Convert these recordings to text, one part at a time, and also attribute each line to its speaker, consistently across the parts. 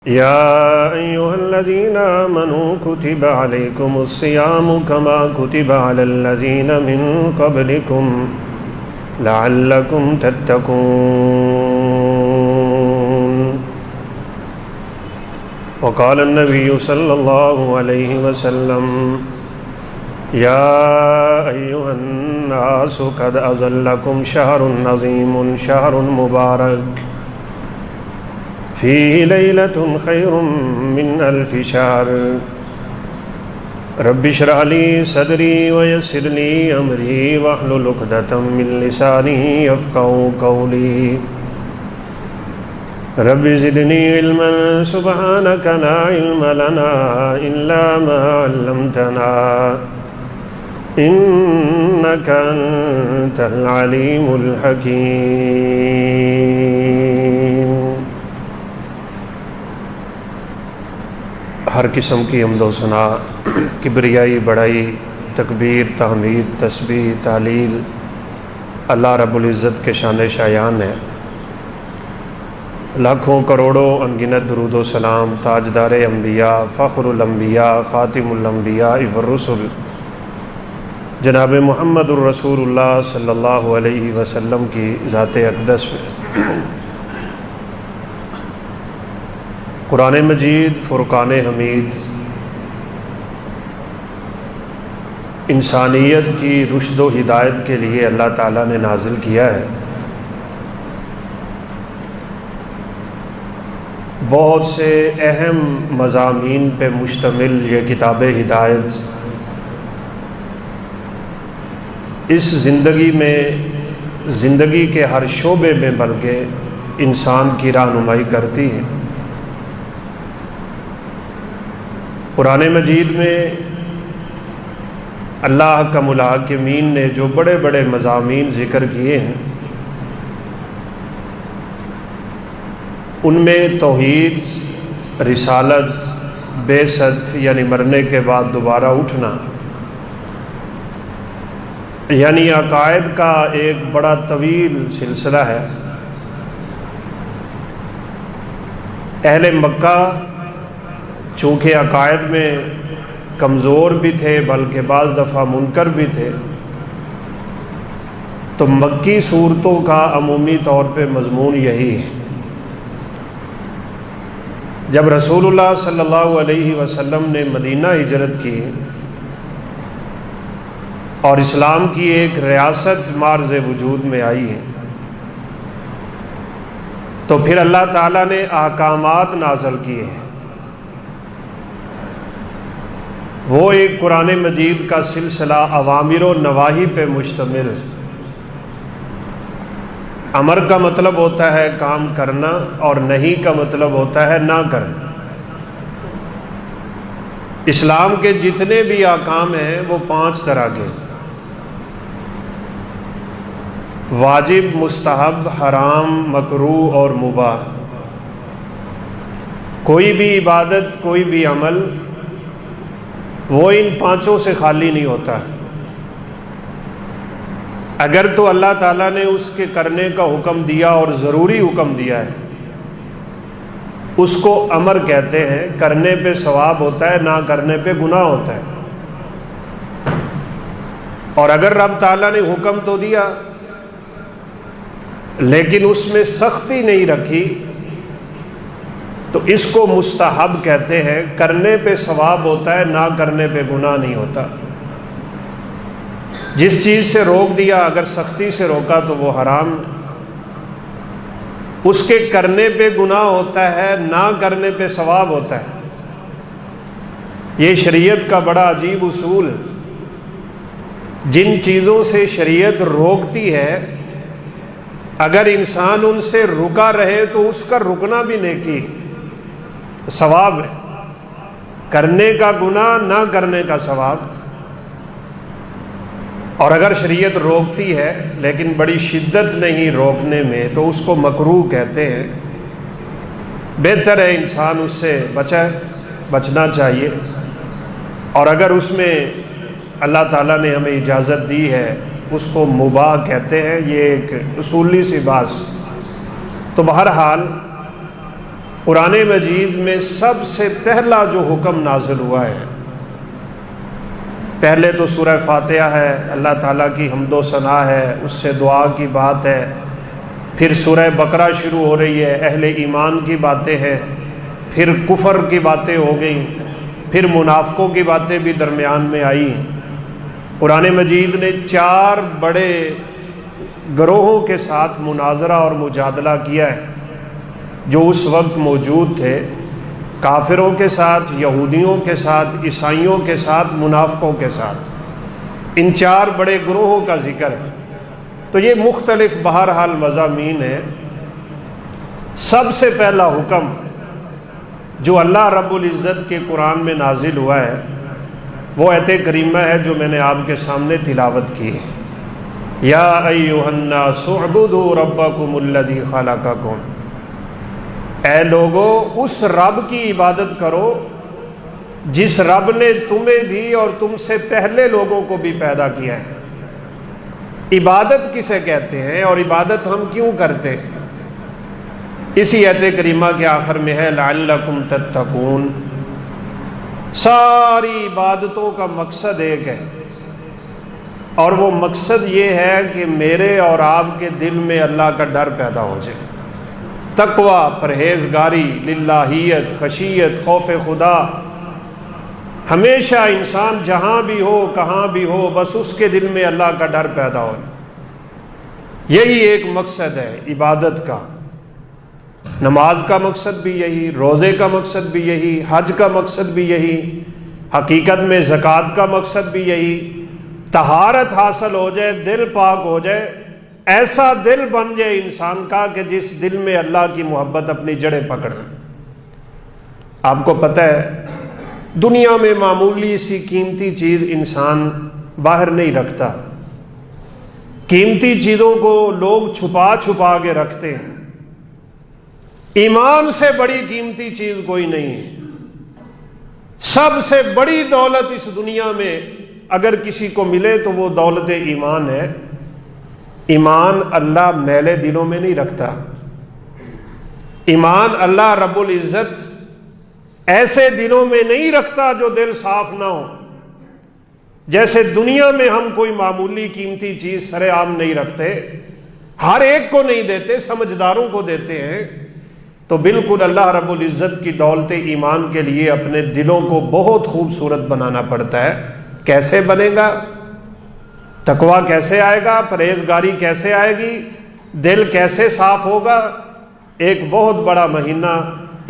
Speaker 1: يا أيها الذين آمنوا كتب عليكم الصيام كما كتب على الذين من قبلكم لعلكم تتقون وقال النبي صلى الله عليه وسلم يا أيها الناس قد أظلكم شهر عظيم شهر مبارك فيه ليلة خير من ألف شهر رب اشرح لي صدري ويسر لي أمري واحلل عقدة من لساني يفقهوا قولي رب زدني علما سبحانك لا علم لنا إلا ما علمتنا إنك أنت العليم الحكيم۔ ہر قسم کی حمد و ثنا، کبریائی، بڑائی، تکبیر، تحمید، تسبیح، تعلیل اللہ رب العزت کے شان شایان ہے۔ لاکھوں کروڑوں انگنت درود و سلام تاجدار انبیاء، فخر الانبیاء، خاتم الانبیاء والرسل جناب محمد الرسول اللہ صلی اللہ علیہ وسلم کی ذات اقدس میں قرآن مجید فرقان حمید انسانیت کی رشد و ہدایت کے لیے اللہ تعالیٰ نے نازل کیا ہے۔ بہت سے اہم مضامین پہ مشتمل یہ کتاب ہدایت اس زندگی میں، زندگی کے ہر شعبے میں بلکہ انسان کی رہنمائی کرتی ہے۔ قرآن مجید میں اللہ کا الحاکمین نے جو بڑے بڑے مضامین ذکر کیے ہیں، ان میں توحید، رسالت، بعثت یعنی مرنے کے بعد دوبارہ اٹھنا، یعنی عقائد کا ایک بڑا طویل سلسلہ ہے۔ اہل مکہ چونکہ عقائد میں کمزور بھی تھے بلکہ بعض دفعہ منکر بھی تھے، تو مکی صورتوں کا عمومی طور پہ مضمون یہی ہے۔ جب رسول اللہ صلی اللہ علیہ وسلم نے مدینہ ہجرت کی اور اسلام کی ایک ریاست معرض وجود میں آئی ہے، تو پھر اللہ تعالیٰ نے احکامات نازل کیے ہیں۔ وہ ایک قرآن مجید کا سلسلہ اوامر و نواہی پہ مشتمل ہے۔ امر کا مطلب ہوتا ہے کام کرنا اور نہیں کا مطلب ہوتا ہے نہ کرنا۔ اسلام کے جتنے بھی احکام ہیں وہ 5 طرح کے ہیں: واجب، مستحب، حرام، مکروہ اور مباح۔ کوئی بھی عبادت، کوئی بھی عمل وہ ان 5 سے خالی نہیں ہوتا۔ اگر تو اللہ تعالیٰ نے اس کے کرنے کا حکم دیا اور ضروری حکم دیا ہے، اس کو امر کہتے ہیں، کرنے پہ ثواب ہوتا ہے، نہ کرنے پہ گناہ ہوتا ہے۔ اور اگر رب تعالیٰ نے حکم تو دیا لیکن اس میں سختی نہیں رکھی تو اس کو مستحب کہتے ہیں، کرنے پہ ثواب ہوتا ہے، نہ کرنے پہ گناہ نہیں ہوتا۔ جس چیز سے روک دیا اگر سختی سے روکا تو وہ حرام، اس کے کرنے پہ گناہ ہوتا ہے، نہ کرنے پہ ثواب ہوتا ہے۔ یہ شریعت کا بڑا عجیب اصول ہے۔ جن چیزوں سے شریعت روکتی ہے اگر انسان ان سے رکا رہے تو اس کا رکنا بھی نیکی، ثواب ہے۔ کرنے کا گناہ، نہ کرنے کا ثواب۔ اور اگر شریعت روکتی ہے لیکن بڑی شدت نہیں روکنے میں تو اس کو مکروہ کہتے ہیں۔ بہتر ہے انسان اس سے بچنا چاہیے۔ اور اگر اس میں اللہ تعالیٰ نے ہمیں اجازت دی ہے اس کو مباح کہتے ہیں۔ یہ ایک اصولی سی بات۔ تو بہرحال قرآن مجید میں سب سے پہلا جو حکم نازل ہوا ہے، پہلے تو سورہ فاتحہ ہے، اللہ تعالیٰ کی حمد و ثنا ہے، اس سے دعا کی بات ہے، پھر سورہ بقرہ شروع ہو رہی ہے، اہل ایمان کی باتیں ہیں، پھر کفر کی باتیں ہو گئیں، پھر منافقوں کی باتیں بھی درمیان میں آئی۔ قرآن مجید نے 4 بڑے گروہوں کے ساتھ مناظرہ اور مجادلہ کیا ہے جو اس وقت موجود تھے، کافروں کے ساتھ، یہودیوں کے ساتھ، عیسائیوں کے ساتھ، منافقوں کے ساتھ، ان 4 بڑے گروہوں کا ذکر ہے۔ تو یہ مختلف بہرحال مضامین ہیں۔ سب سے پہلا حکم جو اللہ رب العزت کے قرآن میں نازل ہوا ہے وہ آیت کریمہ ہے جو میں نے آپ کے سامنے تلاوت کی ہے، یا ایھا الناس اعبدوا ربکم الذی خلقکم، اے لوگو اس رب کی عبادت کرو جس رب نے تمہیں بھی اور تم سے پہلے لوگوں کو بھی پیدا کیا ہے۔ عبادت کسے کہتے ہیں اور عبادت ہم کیوں کرتے ہیں؟ اسی آیت کریمہ کے آخر میں ہے لعلکم تتقون۔ ساری عبادتوں کا مقصد ایک ہے، اور وہ مقصد یہ ہے کہ میرے اور آپ کے دل میں اللہ کا ڈر پیدا ہو جائے، تقوی، پرہیزگاری، للہیت، خشیت، خوف خدا۔ ہمیشہ انسان جہاں بھی ہو، کہاں بھی ہو، بس اس کے دل میں اللہ کا ڈر پیدا ہو۔ یہی ایک مقصد ہے عبادت کا۔ نماز کا مقصد بھی یہی، روزے کا مقصد بھی یہی، حج کا مقصد بھی یہی، حقیقت میں زکوٰۃ کا مقصد بھی یہی۔ طہارت حاصل ہو جائے، دل پاک ہو جائے، ایسا دل بن جائے انسان کا کہ جس دل میں اللہ کی محبت اپنی جڑیں پکڑ لے۔ آپ کو پتہ ہے دنیا میں معمولی سی قیمتی چیز انسان باہر نہیں رکھتا، قیمتی چیزوں کو لوگ چھپا چھپا کے رکھتے ہیں۔ ایمان سے بڑی قیمتی چیز کوئی نہیں ہے۔ سب سے بڑی دولت اس دنیا میں اگر کسی کو ملے تو وہ دولت ایمان ہے۔ ایمان اللہ میلے دلوں میں نہیں رکھتا۔ ایمان اللہ رب العزت ایسے دلوں میں نہیں رکھتا جو دل صاف نہ ہو۔ جیسے دنیا میں ہم کوئی معمولی قیمتی چیز سر عام نہیں رکھتے، ہر ایک کو نہیں دیتے، سمجھداروں کو دیتے ہیں، تو بالکل اللہ رب العزت کی دولت ایمان کے لیے اپنے دلوں کو بہت خوبصورت بنانا پڑتا ہے۔ کیسے بنے گا؟ تقویٰ کیسے آئے گا؟ پرہیزگاری کیسے آئے گی؟ دل کیسے صاف ہوگا؟ ایک بہت بڑا مہینہ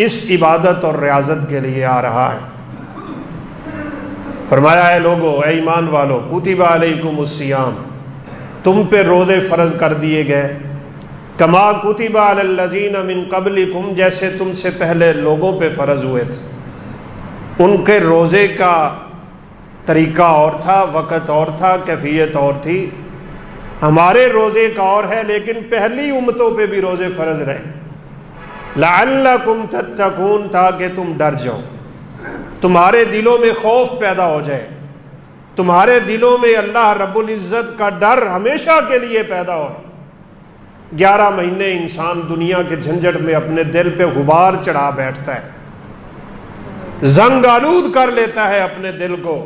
Speaker 1: اس عبادت اور ریاضت کے لیے آ رہا ہے۔ فرمایا ہے لوگو، اے ایمان والو، کتب علیکم الصیام، تم پہ روزے فرض کر دیے گئے، کما کتب علی الذین من قبلکم، جیسے تم سے پہلے لوگوں پہ فرض ہوئے تھے۔ ان کے روزے کا طریقہ اور تھا، وقت اور تھا، کیفیت اور تھی۔ ہمارے روزے کا اور ہے، لیکن پہلی امتوں پہ بھی روزے فرض رہے، لعلکم تتقون، تاکہ تم ڈر جاؤ، تمہارے دلوں میں خوف پیدا ہو جائے، تمہارے دلوں میں اللہ رب العزت کا ڈر ہمیشہ کے لیے پیدا ہو۔ 11 مہینے انسان دنیا کے جھنجٹ میں اپنے دل پہ غبار چڑھا بیٹھتا ہے، زنگ آلود کر لیتا ہے اپنے دل کو۔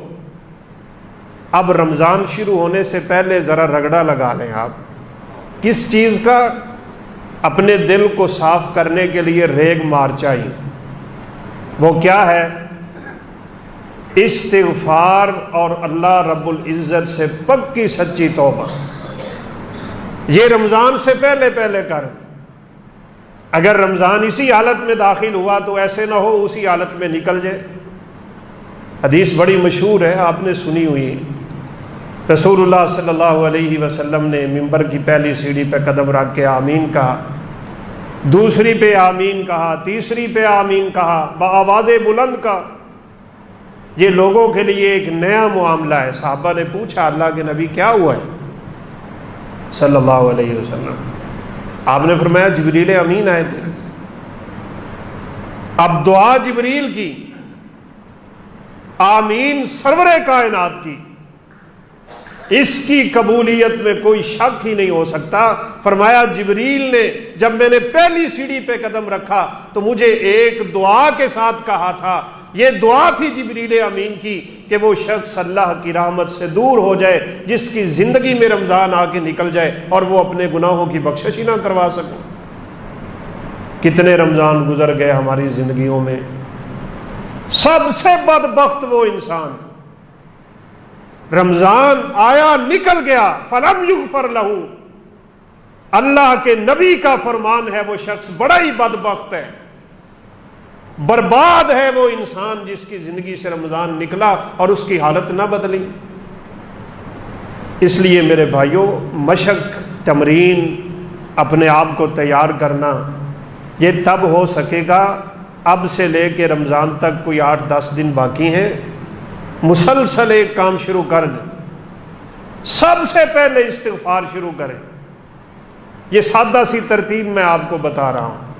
Speaker 1: اب رمضان شروع ہونے سے پہلے ذرا رگڑا لگا لیں آپ، کس چیز کا؟ اپنے دل کو صاف کرنے کے لیے ریگ مار چاہیے۔ وہ کیا ہے؟ استغفار اور اللہ رب العزت سے پکی سچی توبہ۔ یہ رمضان سے پہلے کر۔ اگر رمضان اسی حالت میں داخل ہوا تو ایسے نہ ہو اسی حالت میں نکل جائے۔ حدیث بڑی مشہور ہے، آپ نے سنی ہوئی، رسول اللہ صلی اللہ علیہ وسلم نے ممبر کی پہلی سیڑھی پہ قدم رکھ کے آمین کہا، دوسری پہ آمین کہا، تیسری پہ آمین کہا، بآواز بلند کا۔ یہ لوگوں کے لیے ایک نیا معاملہ ہے۔ صحابہ نے پوچھا اللہ کے نبی کیا ہوا ہے صلی اللہ علیہ وسلم؟ آپ نے فرمایا جبریل امین آئے تھے۔ اب دعا جبریل کی، آمین سرور کائنات کی، اس کی قبولیت میں کوئی شک ہی نہیں ہو سکتا۔ فرمایا جبریل نے جب میں نے پہلی سیڑھی پہ قدم رکھا تو مجھے ایک دعا کے ساتھ کہا تھا، یہ دعا تھی جبریل امین کی کہ وہ شخص اللہ کی رحمت سے دور ہو جائے جس کی زندگی میں رمضان آ کے نکل جائے اور وہ اپنے گناہوں کی بخشش ہی نہ کروا سکے۔ کتنے رمضان گزر گئے ہماری زندگیوں میں، سب سے بدبخت وہ انسان رمضان آیا نکل گیا فلم یغفر لہ، اللہ کے نبی کا فرمان ہے وہ شخص بڑا ہی بدبخت ہے، برباد ہے وہ انسان جس کی زندگی سے رمضان نکلا اور اس کی حالت نہ بدلی۔ اس لیے میرے بھائیوں، مشق، تمرین، اپنے آپ کو تیار کرنا یہ تب ہو سکے گا اب سے لے کے رمضان تک کوئی 8-10 دن باقی ہیں، مسلسل ایک کام شروع کر دیں۔ سب سے پہلے استغفار شروع کریں۔ یہ سادہ سی ترتیب میں آپ کو بتا رہا ہوں۔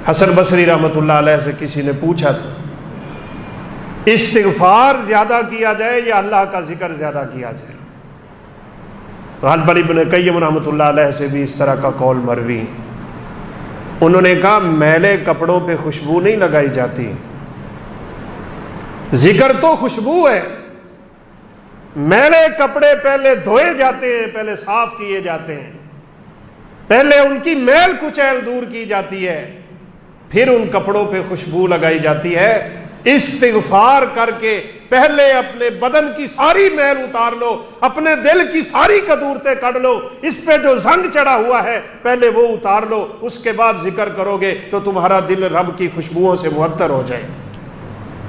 Speaker 1: حسن بصری رحمۃ اللہ علیہ سے کسی نے پوچھا تھا استغفار زیادہ کیا جائے یا اللہ کا ذکر زیادہ کیا جائے؟ غالب ابن قیم رحمۃ اللہ علیہ سے بھی اس طرح کا قول مروی۔ انہوں نے کہا میلے کپڑوں پہ خوشبو نہیں لگائی جاتی، ذکر تو خوشبو ہے، میلے کپڑے پہلے دھوئے جاتے ہیں، پہلے صاف کیے جاتے ہیں، پہلے ان کی میل کچیل دور کی جاتی ہے، پھر ان کپڑوں پہ خوشبو لگائی جاتی ہے۔ استغفار کر کے پہلے اپنے بدن کی ساری میل اتار لو، اپنے دل کی ساری قدورتیں کر لو، اس پہ جو زنگ چڑھا ہوا ہے پہلے وہ اتار لو، اس کے بعد ذکر کرو گے تو تمہارا دل رب کی خوشبوؤں سے معطر ہو جائے۔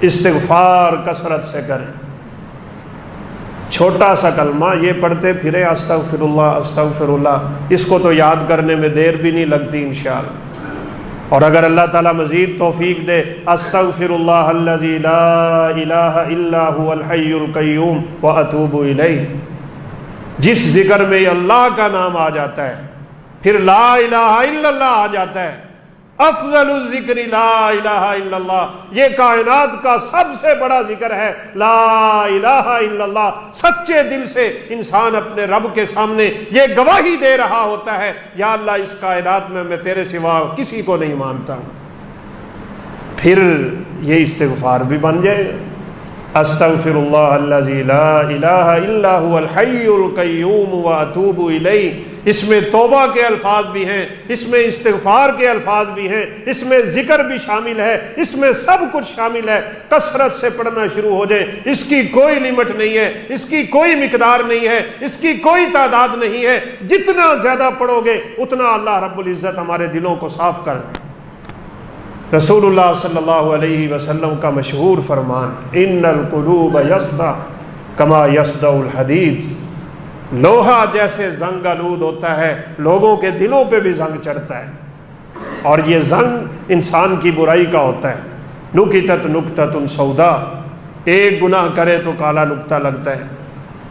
Speaker 1: استغفار کثرت سے کریں۔ چھوٹا سا کلمہ یہ پڑھتے پھرے استغفر اللہ استغفر اللہ، اس کو تو یاد کرنے میں دیر بھی نہیں لگتی انشاءاللہ۔ اور اگر اللہ تعالیٰ مزید توفیق دے، استغفر اللہ الذی لا الہ الا هو الحی القیوم واتوب الیہ، جس ذکر میں اللہ کا نام آ جاتا ہے، پھر لا الہ الا اللہ آ جاتا ہے، افضل الذکر لا الہ الا اللہ، یہ کائنات کا سب سے بڑا ذکر ہے لا الہ الا اللہ۔ سچے دل سے انسان اپنے رب کے سامنے یہ گواہی دے رہا ہوتا ہے، یا اللہ اس کائنات میں تیرے سوا کسی کو نہیں مانتا ہوں۔ پھر یہ استغفار بھی بن جائے گا، استغفر اللہ الذی لا الہ الا هو الحی القیوم واتوب الیہ۔ اس میں توبہ کے الفاظ بھی ہیں، اس میں استغفار کے الفاظ بھی ہیں، اس میں ذکر بھی شامل ہے، اس میں سب کچھ شامل ہے۔ کثرت سے پڑھنا شروع ہو جائے، اس کی کوئی لمٹ نہیں ہے، اس کی کوئی مقدار نہیں ہے، اس کی کوئی تعداد نہیں ہے۔ جتنا زیادہ پڑھو گے اتنا اللہ رب العزت ہمارے دلوں کو صاف کر دے۔ رسول اللہ صلی اللہ علیہ وسلم کا مشہور فرمان، ان القلوب یصدع کما یصدع الحدید، لوہا جیسے زنگ آلود ہوتا ہے لوگوں کے دلوں پہ بھی زنگ چڑھتا ہے، اور یہ زنگ انسان کی برائی کا ہوتا ہے۔ نکتت نکتۃ سودا، ایک گناہ کرے تو کالا نکتہ لگتا ہے،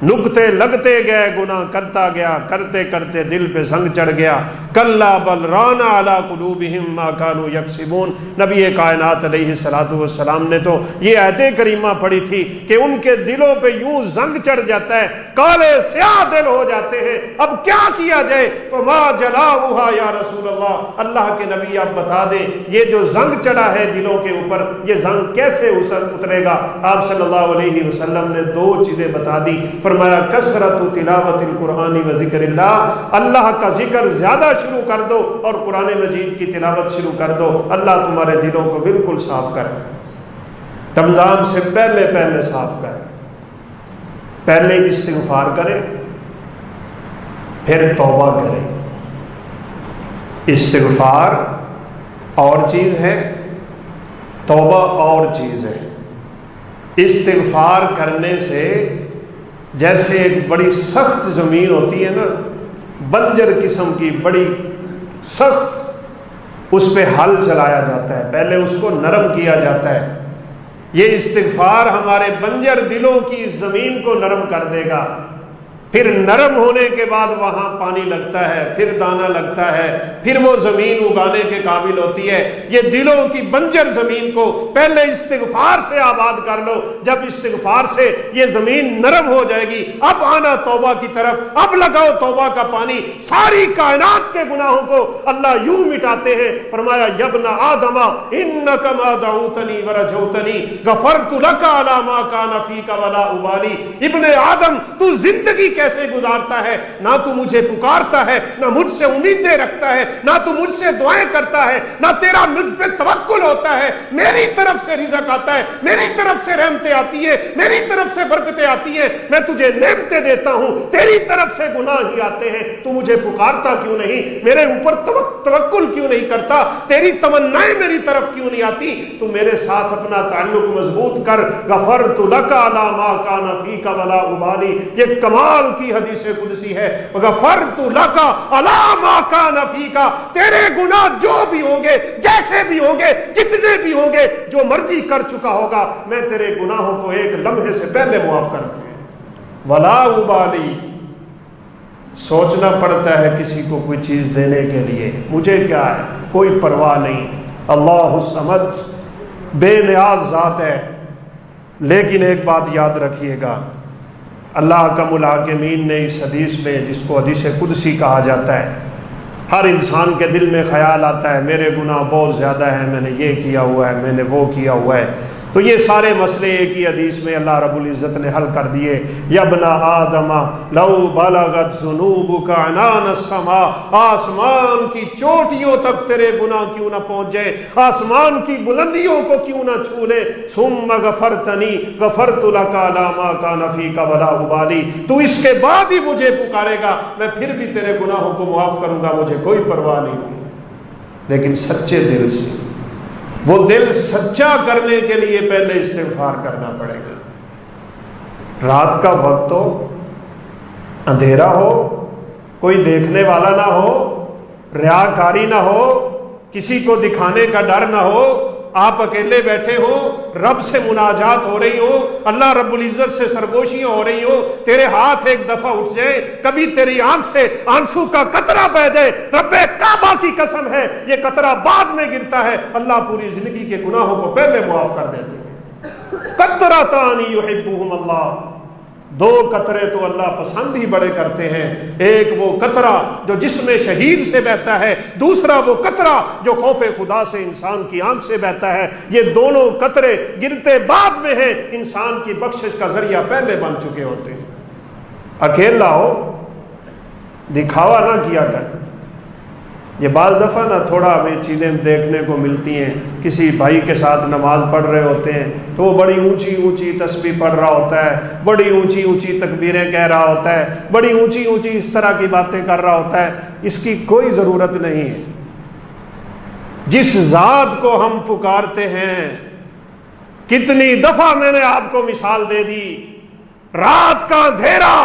Speaker 1: نکتے لگتے گئے، گناہ کرتا گیا، کرتے کرتے دل پہ زنگ چڑھ گیا۔ کلا بل ران علی قلوبہم ما کانوا یکسبون، نبی کائنات علیہ الصلوۃ والسلام نے تو یہ آیت کریمہ پڑھی تھی کہ ان کے دلوں پہ یوں زنگ چڑھ جاتا ہے، کالے سیاہ دل ہو جاتے ہیں، اب کیا کیا جائے؟ فما جلاؤھا یا رسول اللہ، اللہ کے نبی آپ بتا دیں یہ جو زنگ چڑھا ہے دلوں کے اوپر، یہ زنگ کیسے اترے گا؟ آپ صلی اللہ علیہ وسلم نے دو چیزیں بتا دی، فرمایا کثرت تلاوت القرآن و ذکر اللہ، اللہ کا ذکر زیادہ شروع کر دو اور قرآن مجید کی تلاوت شروع کر دو، اللہ تمہارے دلوں کو بالکل صاف کر، رمضان سے پہلے پہلے صاف کر۔ پہلے استغفار کریں، پھر توبہ کریں۔ استغفار اور چیز ہے، توبہ اور چیز ہے۔ استغفار کرنے سے جیسے ایک بڑی سخت زمین ہوتی ہے نا، بنجر قسم کی بڑی سخت، اس پہ ہل چلایا جاتا ہے، پہلے اس کو نرم کیا جاتا ہے۔ یہ استغفار ہمارے بنجر دلوں کی زمین کو نرم کر دے گا، پھر نرم ہونے کے بعد وہاں پانی لگتا ہے، پھر دانہ لگتا ہے، پھر وہ زمین اگانے کے قابل ہوتی ہے۔ یہ دلوں کی بنجر زمین کو پہلے استغفار سے آباد کر لو، جب استغفار سے یہ زمین نرم ہو جائے گی، اب آنا توبہ کی طرف، اب لگاؤ توبہ کا پانی۔ ساری کائنات کے گناہوں کو اللہ یوں مٹاتے ہیں، فرمایا یبن آدم انک ما دعوتنی ورجوتنی غفرت لک علی ما کان فیک ولا ابالی۔ ابن آدم تو زندگی کیسے گزارتا ہے، نہ تو مجھے پکارتا ہے، نہ مجھ سے امیدیں رکھتا ہے، نہ تو مجھ سے دعائیں کرتا ہے، نہ تیرا مجھ پہ توکل ہوتا ہے۔ میری طرف سے رزق آتا ہے، میری طرف سے رحمتیں آتی ہے، میری طرف سے برکتیں آتی ہیں، میں تجھے نعمتیں دیتا ہوں، تیری طرف سے گناہ ہی آتے ہیں، تو مجھے پکارتا کیوں نہیں، میرے اوپر توکل کیوں نہیں کرتا، تیری تمنائیں میری طرف کیوں نہیں آتی، تو میرے ساتھ اپنا تعلق مضبوط کر۔ غفرت لک علی ما کان فیک ولا ابالی، یہ کمال کی حدیث قدسی ہے۔ غفرت لک علی ما کان فیک، تیرے گناہ جو بھی ہوں گے، جیسے بھی ہوں گے، جتنے بھی ہوں گے، جو مرضی کر چکا ہوگا، میں تیرے گناہوں کو ایک لمحے سے پہلے معاف کر دوں۔ ولا ابالی، سوچنا پڑتا ہے کسی کو کوئی چیز دینے کے لیے، مجھے کیا ہے، کوئی پرواہ نہیں۔ اللہ الصمد بے نیاز ذات ہے، لیکن ایک بات یاد رکھیے گا، اللہ احکم الحاکمین نے اس حدیث میں، جس کو حدیث قدسی کہا جاتا ہے، ہر انسان کے دل میں خیال آتا ہے میرے گناہ بہت زیادہ ہیں، میں نے یہ کیا ہوا ہے، میں نے وہ کیا ہوا ہے، تو یہ سارے مسئلے ایک ہی حدیث میں اللہ رب العزت نے حل کر دیے۔ یبن آدم لو بلغت ذنوبک عنان السماء، آسمان کی چوٹیوں تک تیرے گناہ کیوں نہ پہنچ جائے، آسمان کی بلندیوں کو کیوں نہ چھو لے، ثم غفرتنی غفرت لک علی ما کان فیک ولا ابالی، تو اس کے بعد ہی مجھے پکارے گا، میں پھر بھی تیرے گناہوں کو معاف کروں گا، مجھے کوئی پرواہ نہیں ہوگی۔ لیکن سچے دل سے، وہ دل سچا کرنے کے لیے پہلے استغفار کرنا پڑے گا۔ رات کا وقت ہو، اندھیرا ہو، کوئی دیکھنے والا نہ ہو، ریاکاری نہ ہو، کسی کو دکھانے کا ڈر نہ ہو، آپ اکیلے بیٹھے ہو، رب سے مناجات ہو رہی ہو، اللہ رب العزت سے سرگوشیاں ہو رہی ہو، تیرے ہاتھ ایک دفعہ اٹھ جائے، کبھی تیری آنکھ سے آنسو کا قطرہ بہ جائے، رب کعبہ کی قسم ہے یہ قطرہ بعد میں گرتا ہے، اللہ پوری زندگی کے گناہوں کو پہلے معاف کر دیتے ہیں۔ قطرتان یحبہم اللہ، دو قطرے تو اللہ پسند ہی بڑے کرتے ہیں، ایک وہ قطرہ جو جسم شہید سے بہتا ہے، دوسرا وہ قطرہ جو خوف خدا سے انسان کی آنکھ سے بہتا ہے۔ یہ دونوں قطرے گرتے بعد میں ہیں، انسان کی بخشش کا ذریعہ پہلے بن چکے ہوتے ہیں۔ اکیلا ہو، دکھاوا نہ کیا کر۔ یہ بعض دفعہ نا تھوڑا ہمیں چیزیں دیکھنے کو ملتی ہیں، کسی بھائی کے ساتھ نماز پڑھ رہے ہوتے ہیں تو وہ بڑی اونچی اونچی تسبیح پڑھ رہا ہوتا ہے، بڑی اونچی اونچی تکبیریں کہہ رہا ہوتا ہے، بڑی اونچی اونچی اس طرح کی باتیں کر رہا ہوتا ہے، اس کی کوئی ضرورت نہیں ہے۔ جس ذات کو ہم پکارتے ہیں، کتنی دفعہ میں نے آپ کو مثال دے دی، رات کا اندھیرا،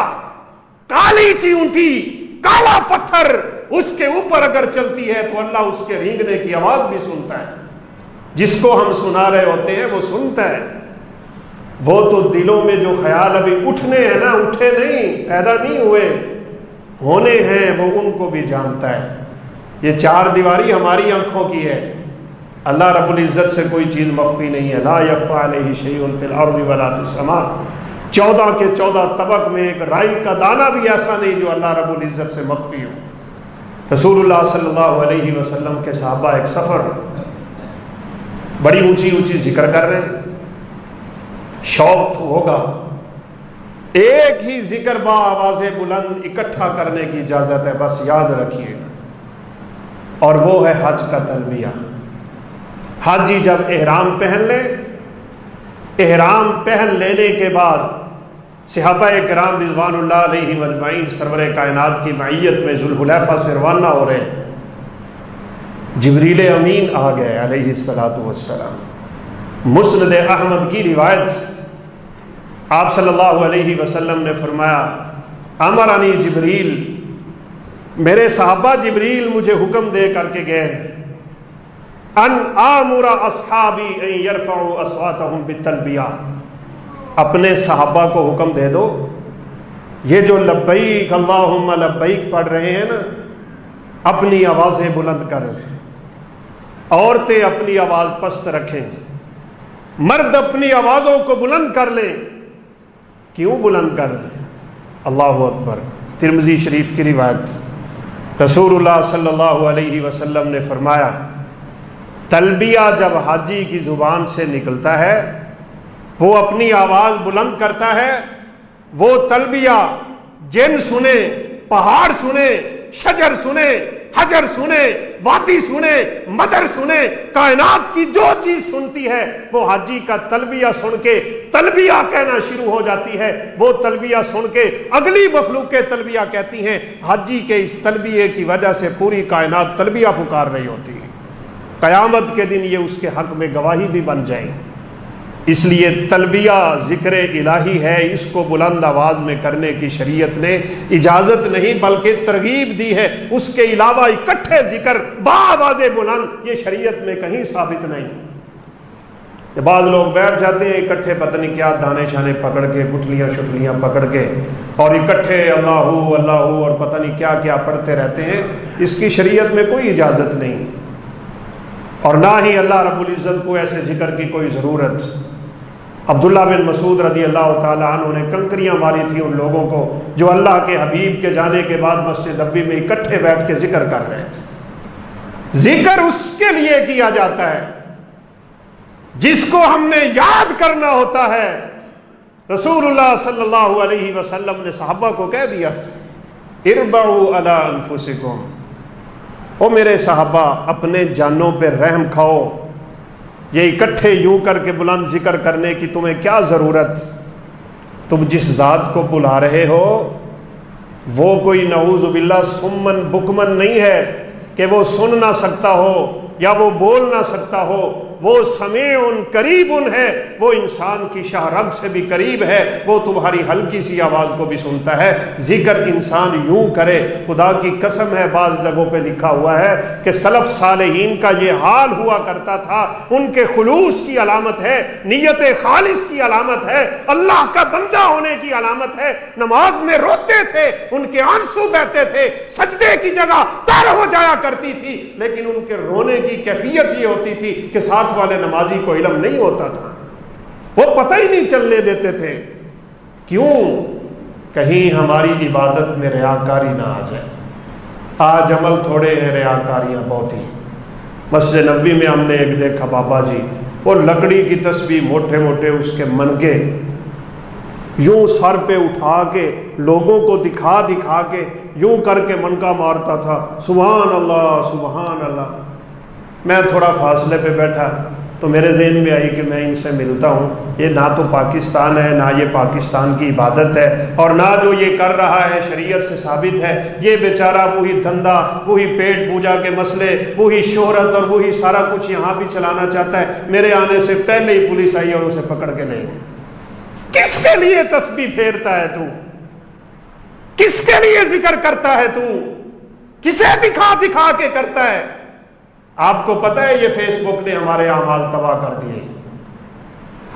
Speaker 1: کالی چیونٹی، کالا پتھر، اس کے اوپر اگر چلتی ہے تو اللہ اس کے رینگنے کی آواز بھی سنتا ہے۔ جس کو ہم سنا رہے ہوتے ہیں وہ سنتا ہے۔ وہ تو دلوں میں جو خیال ابھی اٹھنے ہیں نا، اٹھے نہیں، پیدا نہیں ہوئے، ہونے ہیں، وہ ان کو بھی جانتا ہے۔ یہ چار دیواری ہماری آنکھوں کی ہے، اللہ رب العزت سے کوئی چیز مخفی نہیں ہے۔ لا یخفی علیہ شیء فی الارض ولا فی السماء، 14 کے 14 طبق میں ایک رائی کا دانہ بھی ایسا نہیں جو اللہ رب العزت سے مخفی ہو۔ رسول اللہ صلی اللہ علیہ وسلم کے صحابہ ایک سفر بڑی اونچی اونچی ذکر کر رہے ہیں، شوق تو ہوگا، ایک ہی ذکر با آواز بلند اکٹھا کرنے کی اجازت ہے، بس یاد رکھیے گا، اور وہ ہے حج کا تلبیہ۔ حاجی جب احرام پہن لے، احرام پہن لینے کے بعد صحابہ کرام رضوان اللہ علیہم اجمعین سرور کائنات کی معیت میں ذوالحلیفہ سے روانہ ہو رہے ہیں، جبریل امین آ گئے علیہ الصلاۃ والسلام۔ مسند احمد کی روایت، آپ صلی اللہ علیہ وسلم نے فرمایا، امرانی جبریل، میرے صحابہ جبریل مجھے حکم دے کر کے گئے ان آمر اصحابی ان یرفعوا اصواتهم بالتلبیہ، اپنے صحابہ کو حکم دے دو یہ جو لبیک اللہم لبیک پڑھ رہے ہیں نا، اپنی آوازیں بلند کر لیں، عورتیں اپنی آواز پست رکھیں، مرد اپنی آوازوں کو بلند کر لیں۔ کیوں بلند کر لیں؟ اللہ اکبر۔ ترمذی شریف کی روایت، رسول اللہ صلی اللہ علیہ وسلم نے فرمایا، تلبیہ جب حاجی کی زبان سے نکلتا ہے، وہ اپنی آواز بلند کرتا ہے، وہ تلبیہ جن سنے، پہاڑ سنے، شجر سنے، حجر سنے، وادی سنے، مدر سنے، کائنات کی جو چیز سنتی ہے وہ حاجی کا تلبیہ سن کے تلبیہ کہنا شروع ہو جاتی ہے۔ وہ تلبیہ سن کے اگلی مخلوق کے تلبیہ کہتی ہیں۔ حاجی کے اس تلبیہ کی وجہ سے پوری کائنات تلبیہ پکار رہی ہوتی ہے۔ قیامت کے دن یہ اس کے حق میں گواہی بھی بن جائے۔ اس لیے تلبیہ ذکر الہی ہے، اس کو بلند آواز میں کرنے کی شریعت نے اجازت نہیں بلکہ ترغیب دی ہے۔ اس کے علاوہ اکٹھے ذکر بآواز بلند یہ شریعت میں کہیں ثابت نہیں۔ بعض لوگ بیٹھ جاتے ہیں اکٹھے، پتہ نہیں کیا دانے شانے پکڑ کے، گٹھلیاں شٹلیاں پکڑ کے، اور اکٹھے اللہ اللہ اور پتہ نہیں کیا کیا پڑھتے رہتے ہیں۔ اس کی شریعت میں کوئی اجازت نہیں، اور نہ ہی اللہ رب العزت کو ایسے ذکر کی کوئی ضرورت۔ عبداللہ بن مسعود رضی اللہ تعالیٰ عنہ نے کنکریاں ماری تھیں ان لوگوں کو جو اللہ کے حبیب کے جانے کے بعد مسجد نبوی میں اکٹھے بیٹھ کے ذکر کر رہے تھے۔ ذکر اس کے لیے کیا جاتا ہے جس کو ہم نے یاد کرنا ہوتا ہے۔ رسول اللہ صلی اللہ علیہ وسلم نے صحابہ کو کہہ دیا تھا، اربعوا علی انفسکم، او میرے صحابہ اپنے جانوں پہ رحم کھاؤ، یہ اکٹھے یوں کر کے بلند ذکر کرنے کی تمہیں کیا ضرورت؟ تم جس ذات کو بلا رہے ہو وہ کوئی نعوذ باللہ صمن بکمن نہیں ہے کہ وہ سن نہ سکتا ہو یا وہ بول نہ سکتا ہو، وہ سمیع قریب ہے، وہ انسان کی شاہ رگ سے بھی قریب ہے، وہ تمہاری ہلکی سی آواز کو بھی سنتا ہے۔ ذکر انسان یوں کرے، خدا کی قسم ہے بعض جگہوں پہ لکھا ہوا ہے کہ سلف صالحین کا یہ حال ہوا کرتا تھا، ان کے خلوص کی علامت ہے، نیت خالص کی علامت ہے، اللہ کا بندہ ہونے کی علامت ہے۔ نماز میں روتے تھے، ان کے آنسو بہتے تھے، سجدے کی جگہ تر ہو جایا کرتی تھی، لیکن ان کے رونے کی کیفیت یہ ہوتی تھی کہ ساتھ والے نمازی کو علم نہیں ہوتا تھا، وہ پتہ ہی نہیں چلنے دیتے تھے۔ کیوں؟ کہیں ہماری عبادت میں ریاکاری نہ آ جائے۔ آج عمل تھوڑے ہیں، ریاکاریاں بہت ہی۔ مسجد نبوی میں ہم نے ایک دیکھا بابا جی، وہ لکڑی کی تسبیح موٹے موٹے اس کے منگے یوں سر پہ اٹھا کے لوگوں کو دکھا دکھا کے یوں کر کے منکا مارتا تھا، سبحان اللہ سبحان اللہ۔ میں تھوڑا فاصلے پہ بیٹھا تو میرے ذہن میں آئی کہ میں ان سے ملتا ہوں، یہ نہ تو پاکستان ہے، نہ یہ پاکستان کی عبادت ہے، اور نہ جو یہ کر رہا ہے شریعت سے ثابت ہے۔ یہ بیچارہ وہی دھندا، وہی پیٹ پوجا کے مسئلے، وہی شہرت اور وہی سارا کچھ یہاں بھی چلانا چاہتا ہے۔ میرے آنے سے پہلے ہی پولیس آئی اور اسے پکڑ کے لے گئی۔ کس کے لیے تسبیح پھیرتا ہے تو؟ کس کے لیے ذکر کرتا ہے تو؟ کسے دکھا دکھا کے کرتا ہے؟ آپ کو پتہ ہے یہ فیس بک نے ہمارے اعمال تباہ کر دیے۔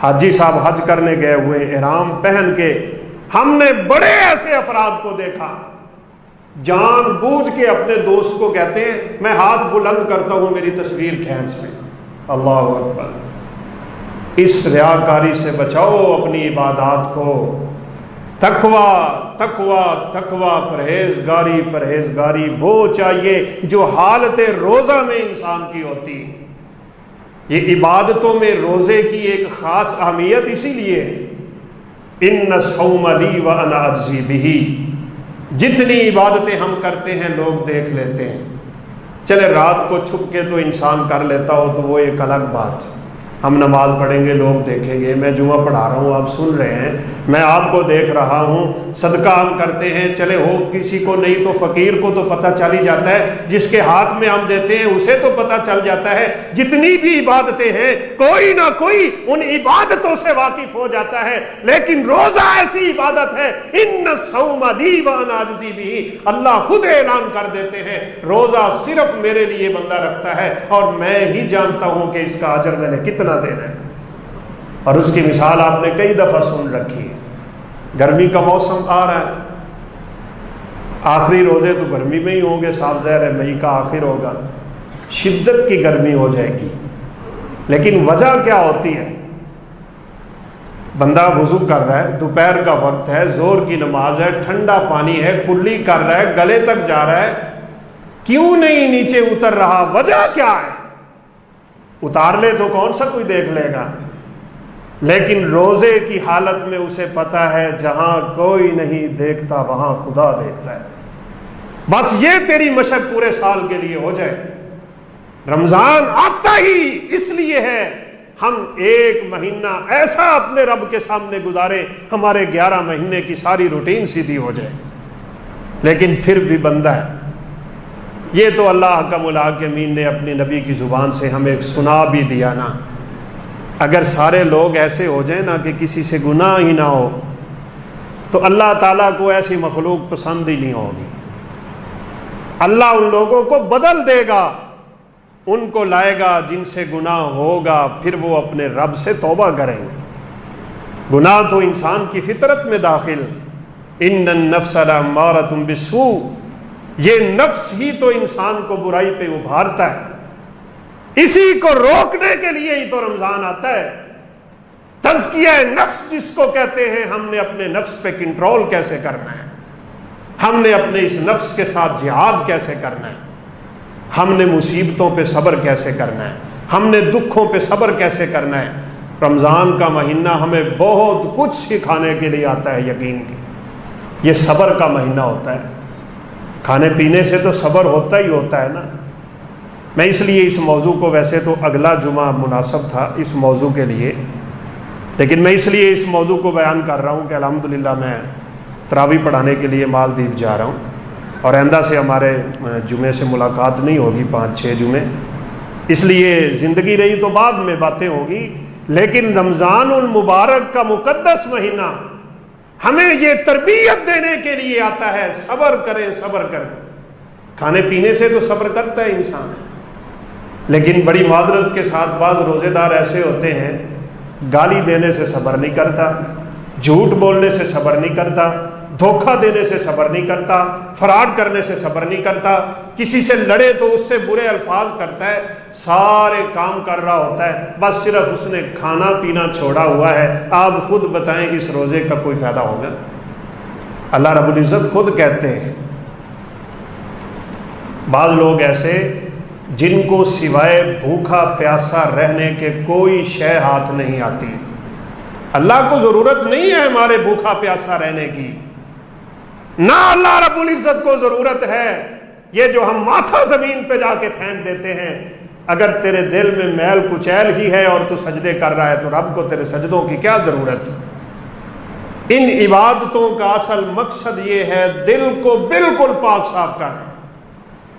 Speaker 1: حاجی صاحب حج کرنے گئے ہوئے احرام پہن کے، ہم نے بڑے ایسے افراد کو دیکھا جان بوجھ کے اپنے دوست کو کہتے ہیں میں ہاتھ بلند کرتا ہوں میری تصویر کھینچ لیں۔ اللہ اکبر۔ اس ریاکاری سے بچاؤ اپنی عبادات کو۔ تقوی تقوی تقوی، پرہیزگاری پرہیزگاری وہ چاہیے جو حالت روزہ میں انسان کی ہوتی۔ یہ عبادتوں میں روزے کی ایک خاص اہمیت اسی لیے ہے، ان الصوم لی وانا اجزی بہ۔ جتنی عبادتیں ہم کرتے ہیں لوگ دیکھ لیتے ہیں، چلے رات کو چھپ کے تو انسان کر لیتا ہو تو وہ ایک الگ بات ہے۔ ہم نماز پڑھیں گے لوگ دیکھیں گے، میں جمعہ پڑھا رہا ہوں آپ سن رہے ہیں، میں آپ کو دیکھ رہا ہوں، صدقہ ہم کرتے ہیں، چلے ہو کسی کو نہیں تو فقیر کو تو پتہ چل ہی جاتا ہے، جس کے ہاتھ میں ہم دیتے ہیں اسے تو پتہ چل جاتا ہے۔ جتنی بھی عبادتیں ہیں کوئی نہ کوئی ان عبادتوں سے واقف ہو جاتا ہے، لیکن روزہ ایسی عبادت ہے، ان الصوم لی وانا اجزی بہ۔ اللہ خود اعلان کر دیتے ہیں روزہ صرف میرے لیے بندہ رکھتا ہے اور میں ہی جانتا ہوں کہ اس کا اجر میں نے کتنا دینا ہے۔ اور اس کی مثال آپ نے کئی دفعہ سن رکھی ہے۔ گرمی کا موسم آ رہا ہے، آخری روزے تو گرمی میں ہی ہوں گے، صاف ظاہر ہے مئی کا آخر ہوگا، شدت کی گرمی ہو جائے گی۔ لیکن وجہ کیا ہوتی ہے؟ بندہ وضو کر رہا ہے، دوپہر کا وقت ہے، زور کی نماز ہے، ٹھنڈا پانی ہے، کلی کر رہا ہے، گلے تک جا رہا ہے، کیوں نہیں نیچے اتر رہا؟ وجہ کیا ہے؟ اتار لے تو کون سا کوئی دیکھ لے گا، لیکن روزے کی حالت میں اسے پتا ہے جہاں کوئی نہیں دیکھتا وہاں خدا دیکھتا ہے۔ بس یہ تیری مشق پورے سال کے لیے ہو جائے۔ رمضان آتا ہی اس لیے ہے ہم ایک مہینہ ایسا اپنے رب کے سامنے گزارے ہمارے 11 مہینے کی ساری روٹین سیدھی ہو جائے۔ لیکن پھر بھی بندہ ہے، یہ تو اللہ حکم الحاکمین نے اپنی نبی کی زبان سے ہمیں سنا بھی دیا نا۔ اگر سارے لوگ ایسے ہو جائیں نا کہ کسی سے گناہ ہی نہ ہو تو اللہ تعالیٰ کو ایسی مخلوق پسند ہی نہیں ہوگی۔ اللہ ان لوگوں کو بدل دے گا، ان کو لائے گا جن سے گناہ ہوگا، پھر وہ اپنے رب سے توبہ کریں گے۔ گناہ تو انسان کی فطرت میں داخل، ان النفس لامارۃ بالسوء، یہ نفس ہی تو انسان کو برائی پہ ابھارتا ہے۔ اسی کو روکنے کے لیے ہی تو رمضان آتا ہے۔ تزکیہ نفس جس کو کہتے ہیں، ہم نے اپنے نفس پہ کنٹرول کیسے کرنا ہے، ہم نے اپنے اس نفس کے ساتھ جہاد کیسے کرنا ہے، ہم نے مصیبتوں پہ صبر کیسے کرنا ہے، ہم نے دکھوں پہ صبر کیسے کرنا ہے۔ رمضان کا مہینہ ہمیں بہت کچھ سکھانے کے لیے آتا ہے۔ یقین کی یہ صبر کا مہینہ ہوتا ہے، کھانے پینے سے تو صبر ہوتا ہی ہوتا ہے نا۔ میں اس لیے اس موضوع کو، ویسے تو اگلا جمعہ مناسب تھا اس موضوع کے لیے، لیکن میں اس لیے اس موضوع کو بیان کر رہا ہوں کہ الحمدللہ میں تراویح پڑھانے کے لیے مالدیپ جا رہا ہوں، اور آئندہ سے ہمارے جمعے سے ملاقات نہیں ہوگی، 5-6 جمعے، اس لیے زندگی رہی تو بعد میں باتیں ہوگی۔ لیکن رمضان المبارک کا مقدس مہینہ ہمیں یہ تربیت دینے کے لیے آتا ہے، صبر کریں صبر کریں۔ کھانے پینے سے تو صبر کرتا ہے انسان، لیکن بڑی معذرت کے ساتھ بعض روزے دار ایسے ہوتے ہیں، گالی دینے سے صبر نہیں کرتا، جھوٹ بولنے سے صبر نہیں کرتا، دھوکہ دینے سے صبر نہیں کرتا، فراڈ کرنے سے صبر نہیں کرتا، کسی سے لڑے تو اس سے برے الفاظ کرتا ہے، سارے کام کر رہا ہوتا ہے، بس صرف اس نے کھانا پینا چھوڑا ہوا ہے۔ آپ خود بتائیں اس روزے کا کوئی فائدہ ہوگا؟ اللہ رب العزت خود کہتے ہیں، بعض لوگ ایسے جن کو سوائے بھوکا پیاسا رہنے کے کوئی شے ہاتھ نہیں آتی۔ اللہ کو ضرورت نہیں ہے ہمارے بھوکا پیاسا رہنے کی، نہ اللہ رب العزت کو ضرورت ہے یہ جو ہم ماتھا زمین پہ جا کے پھینک دیتے ہیں۔ اگر تیرے دل میں میل کچیل ہی ہے اور تو سجدے کر رہا ہے تو رب کو تیرے سجدوں کی کیا ضرورت؟ ان عبادتوں کا اصل مقصد یہ ہے دل کو بالکل پاک صاف کرنا،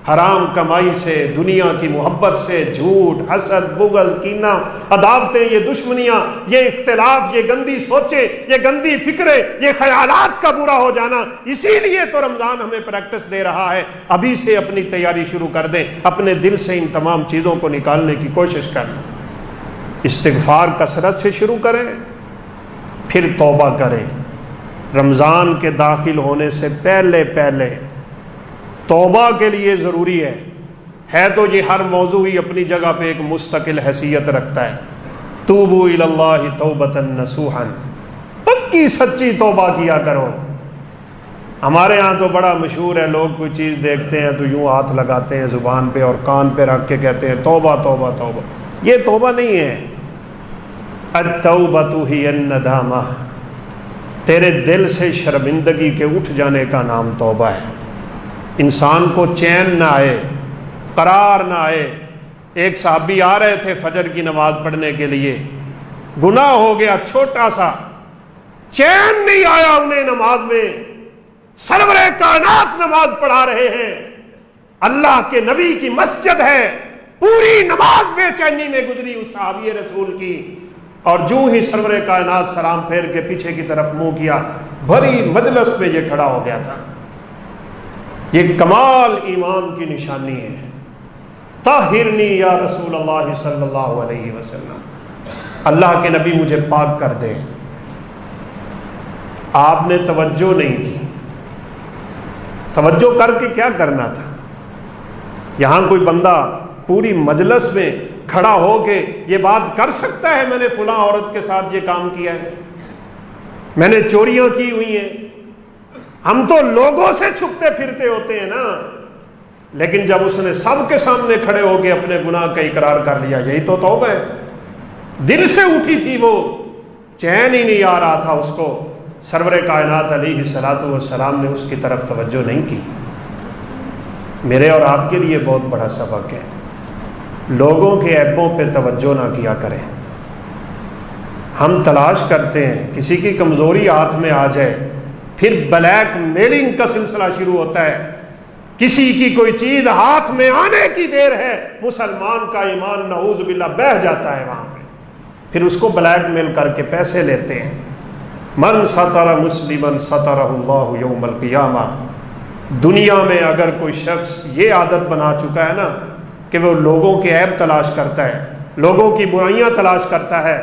Speaker 1: حرام کمائی سے، دنیا کی محبت سے، جھوٹ، حسد، بغض، کینہ، عداوتیں، یہ دشمنیاں، یہ اختلاف، یہ گندی سوچیں، یہ گندی فکریں، یہ خیالات کا برا ہو جانا۔ اسی لیے تو رمضان ہمیں پریکٹس دے رہا ہے، ابھی سے اپنی تیاری شروع کر دیں، اپنے دل سے ان تمام چیزوں کو نکالنے کی کوشش کریں، استغفار کثرت سے شروع کریں، پھر توبہ کریں۔ رمضان کے داخل ہونے سے پہلے توبہ کے لیے ضروری ہے تو یہ ہر موضوع ہی اپنی جگہ پہ ایک مستقل حیثیت رکھتا ہے۔ توبوا الی اللہ توبۃ نصوحا، پکی سچی توبہ کیا کرو۔ ہمارے ہاں تو بڑا مشہور ہے، لوگ کوئی چیز دیکھتے ہیں تو یوں ہاتھ لگاتے ہیں زبان پہ اور کان پہ رکھ کے کہتے ہیں توبہ توبہ توبہ۔ یہ توبہ نہیں ہے، التوبۃ ہی الندامہ، تیرے دل سے شرمندگی کے اٹھ جانے کا نام توبہ ہے۔ انسان کو چین نہ آئے، قرار نہ آئے۔ ایک صحابی آ رہے تھے فجر کی نماز پڑھنے کے لیے، گناہ ہو گیا چھوٹا سا، چین نہیں آیا انہیں نماز میں، سرور کائنات نماز پڑھا رہے ہیں، اللہ کے نبی کی مسجد ہے، پوری نماز بے چینی میں گزری اس صحابی رسول کی، اور جو ہی سرور کائنات سلام پھیر کے پیچھے کی طرف منہ کیا، بھری مجلس میں یہ کھڑا ہو گیا تھا۔ یہ کمال ایمان کی نشانی ہے۔ طاہرنی یا رسول اللہ صلی اللہ علیہ وسلم، اللہ کے نبی مجھے پاک کر دے۔ آپ نے توجہ نہیں کی، توجہ کر کے کیا کرنا تھا؟ یہاں کوئی بندہ پوری مجلس میں کھڑا ہو کے یہ بات کر سکتا ہے میں نے فلاں عورت کے ساتھ یہ کام کیا ہے، میں نے چوریاں کی ہوئی ہیں؟ ہم تو لوگوں سے چھپتے پھرتے ہوتے ہیں نا، لیکن جب اس نے سب کے سامنے کھڑے ہو کے اپنے گناہ کا اقرار کر لیا، یہی تو توبہ ہے۔ دل سے اٹھی تھی وہ، چین ہی نہیں آ رہا تھا اس کو، سرور کائنات علیہ الصلوۃ والسلام نے اس کی طرف توجہ نہیں کی۔ میرے اور آپ کے لیے بہت بڑا سبق ہے، لوگوں کے عیبوں پہ توجہ نہ کیا کریں۔ ہم تلاش کرتے ہیں کسی کی کمزوری ہاتھ میں آ جائے، پھر بلیک میلنگ کا سلسلہ شروع ہوتا ہے۔ کسی کی کوئی چیز ہاتھ میں آنے کی دیر ہے، مسلمان کا ایمان نعوذ باللہ بہہ جاتا ہے وہاں پہ، پھر اس کو بلیک میل کر کے پیسے لیتے ہیں۔ من ستر مسلما سترہ اللہ یوم القیامہ۔ دنیا میں اگر کوئی شخص یہ عادت بنا چکا ہے نا کہ وہ لوگوں کے عیب تلاش کرتا ہے، لوگوں کی برائیاں تلاش کرتا ہے،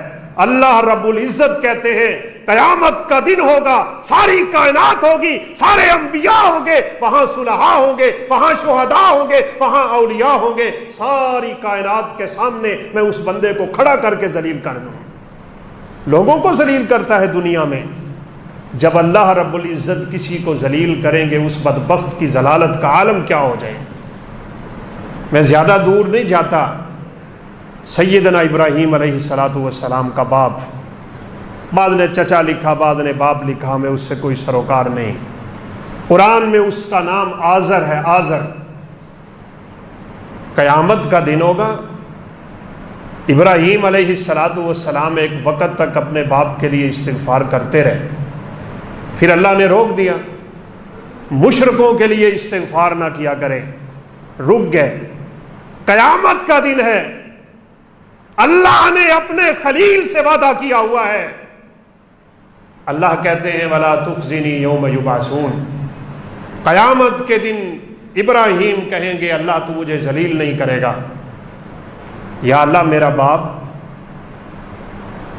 Speaker 1: اللہ رب العزت کہتے ہیں قیامت کا دن ہوگا، ساری کائنات ہوگی، سارے انبیاء ہوں گے وہاں، صلحاء ہوں گے وہاں، شہداء ہوں گے وہاں، اولیاء ہوں گے، ساری کائنات کے سامنے میں اس بندے کو کھڑا کر کے ذلیل کر دوں۔ لوگوں کو ذلیل کرتا ہے دنیا میں، جب اللہ رب العزت کسی کو ذلیل کریں گے اس بدبخت کی ضلالت کا عالم کیا ہو جائے۔ میں زیادہ دور نہیں جاتا، سیدنا ابراہیم علیہ الصلوۃ والسلام کا باپ، بعض نے چچا لکھا بعض نے باپ لکھا، میں اس سے کوئی سروکار نہیں، قرآن میں اس کا نام آزر ہے، آزر۔ قیامت کا دن ہوگا، ابراہیم علیہ الصلوۃ والسلام ایک وقت تک اپنے باپ کے لیے استغفار کرتے رہے، پھر اللہ نے روک دیا، مشرکوں کے لیے استغفار نہ کیا کریں، رک گئے۔ قیامت کا دن ہے، اللہ نے اپنے خلیل سے وعدہ کیا ہوا ہے، اللہ کہتے ہیں وَلَا تُخْزِنِي يَوْمَ يُبْعَثُونَ۔ قیامت کے دن ابراہیم کہیں گے اللہ تو مجھے ذلیل نہیں کرے گا۔ یا اللہ میرا باپ،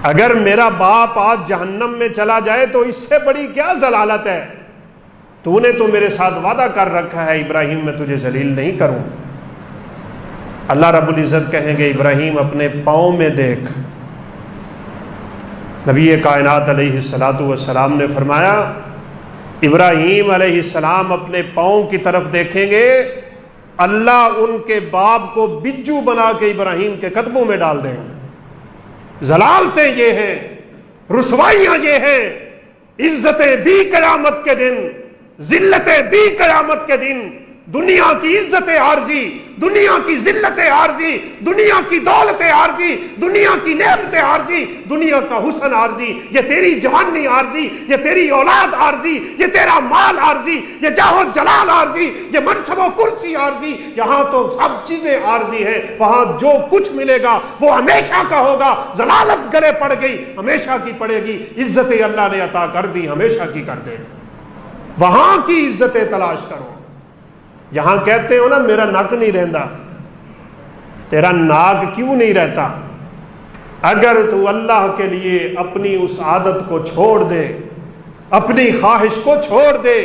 Speaker 1: اگر میرا باپ آج جہنم میں چلا جائے تو اس سے بڑی کیا ضلالت ہے، تو نے تو میرے ساتھ وعدہ کر رکھا ہے ابراہیم میں تجھے ذلیل نہیں کروں۔ اللہ رب العزت کہیں گے ابراہیم اپنے پاؤں میں دیکھ۔ نبی کائنات علیہ الصلوۃ والسلام نے فرمایا ابراہیم علیہ السلام اپنے پاؤں کی طرف دیکھیں گے، اللہ ان کے باپ کو بجو بنا کے ابراہیم کے قدموں میں ڈال دیں گے۔ ضلالتیں یہ ہیں، رسوائیاں یہ ہیں، عزتیں بھی قیامت کے دن، ذلتیں بھی قیامت کے دن، دنیا کی عزتیں عارضی، دنیا کی ذلتیں عارضی، دنیا کی دولتیں عارضی، دنیا کی نعمتیں عارضی، دنیا کا حسن عارضی، یہ تیری جوانی عارضی، یہ تیری اولاد عارضی، یہ تیرا مال عارضی، یہ جاہ و جلال عارضی، یہ منصب و کرسی عارضی۔ یہاں تو سب چیزیں عارضی ہیں، وہاں جو کچھ ملے گا وہ ہمیشہ کا ہوگا۔ ضلالت گلے پڑ گئی ہمیشہ کی پڑے گی، عزتیں اللہ نے عطا کر دی ہمیشہ کی کر دے گا۔ وہاں کی عزتیں تلاش کرو۔ یہاں کہتے ہو نا میرا ناک نہیں رہتا، تیرا ناک کیوں نہیں رہتا؟ اگر تو اللہ کے لیے اپنی اس عادت کو چھوڑ دے، اپنی خواہش کو چھوڑ دے،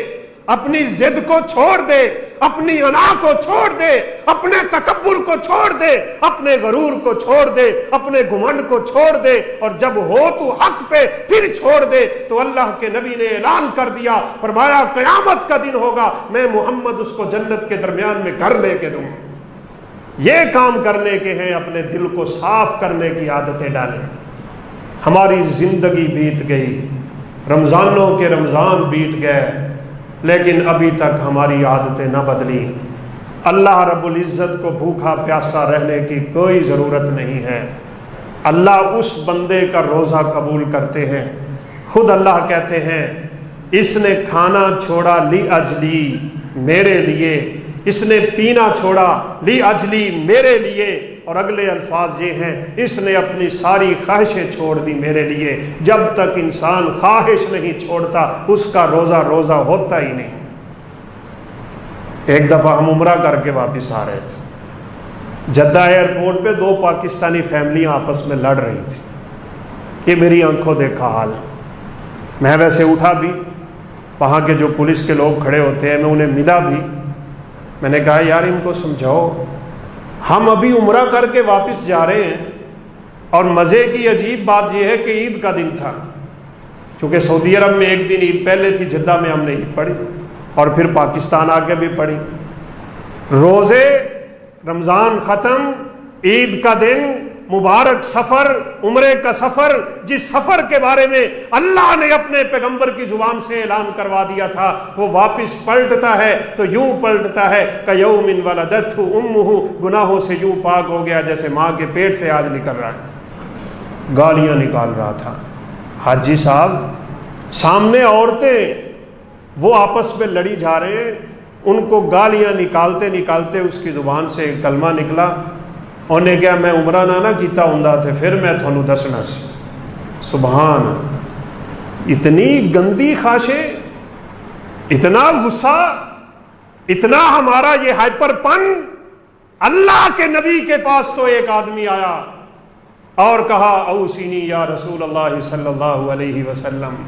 Speaker 1: اپنی ضد کو چھوڑ دے، اپنی انا کو چھوڑ دے، اپنے تکبر کو چھوڑ دے، اپنے غرور کو چھوڑ دے، اپنے گھمنڈ کو چھوڑ دے، اور جب ہو تو حق پہ پھر چھوڑ دے، تو اللہ کے نبی نے اعلان کر دیا، فرمایا قیامت کا دن ہوگا میں محمد اس کو جنت کے درمیان میں گھر لے کے دوں۔ یہ کام کرنے کے ہیں، اپنے دل کو صاف کرنے کی عادتیں ڈالیں۔ ہماری زندگی بیت گئی، رمضانوں کے رمضان بیت گئے، لیکن ابھی تک ہماری عادتیں نہ بدلی۔ اللہ رب العزت کو بھوکا پیاسا رہنے کی کوئی ضرورت نہیں ہے۔ اللہ اس بندے کا روزہ قبول کرتے ہیں۔ خود اللہ کہتے ہیں اس نے کھانا چھوڑا لی اجلی، میرے لیے، اس نے پینا چھوڑا لی اجلی، میرے لیے، اور اگلے الفاظ یہ ہیں اس نے اپنی ساری خواہشیں چھوڑ دی میرے لیے۔ جب تک انسان خواہش نہیں چھوڑتا اس کا روزہ ہوتا ہی نہیں۔ ایک دفعہ ہم عمرہ کر کے واپس آ رہے تھے، جدہ ایئرپورٹ پہ دو پاکستانی فیملیاں آپس میں لڑ رہی تھی، یہ میری آنکھوں دیکھا حال۔ میں ویسے اٹھا بھی، وہاں کے جو پولیس کے لوگ کھڑے ہوتے ہیں، میں انہیں ملا بھی، میں نے کہا یار ان کو سمجھاؤ، ہم ابھی عمرہ کر کے واپس جا رہے ہیں، اور مزے کی عجیب بات یہ ہے کہ عید کا دن تھا، کیونکہ سعودی عرب میں ایک دن عید پہلے تھی، جدہ میں ہم نے عید پڑھی اور پھر پاکستان آ کے بھی پڑھی۔ روزے رمضان ختم، عید کا دن، مبارک سفر، عمرے کا سفر، جس سفر کے بارے میں اللہ نے اپنے پیغمبر کی زبان سے اعلان کروا دیا تھا، وہ واپس پلٹتا ہے تو یوں پلٹتا ہے کہ یوم ولدتہ امہ، گناہوں سے یوں پاک ہو گیا جیسے ماں کے پیٹ سے آج نکل رہا ہے۔ گالیاں نکال رہا تھا حاجی صاحب، سامنے عورتیں وہ آپس میں لڑی جا رہے ہیں، ان کو گالیاں نکالتے نکالتے اس کی زبان سے ایک کلمہ نکلا، انہیں کیا میں عمرہ نہ کیتا ہوندا تے پھر میں تھانوں دسنا سی۔ سبحان، اتنی گندی خواہشیں، اتنا غصہ، اتنا ہمارا یہ ہائپر پن۔ اللہ کے نبی کے پاس تو ایک آدمی آیا اور کہا اوصینی یا رسول اللہ صلی اللہ علیہ وسلم،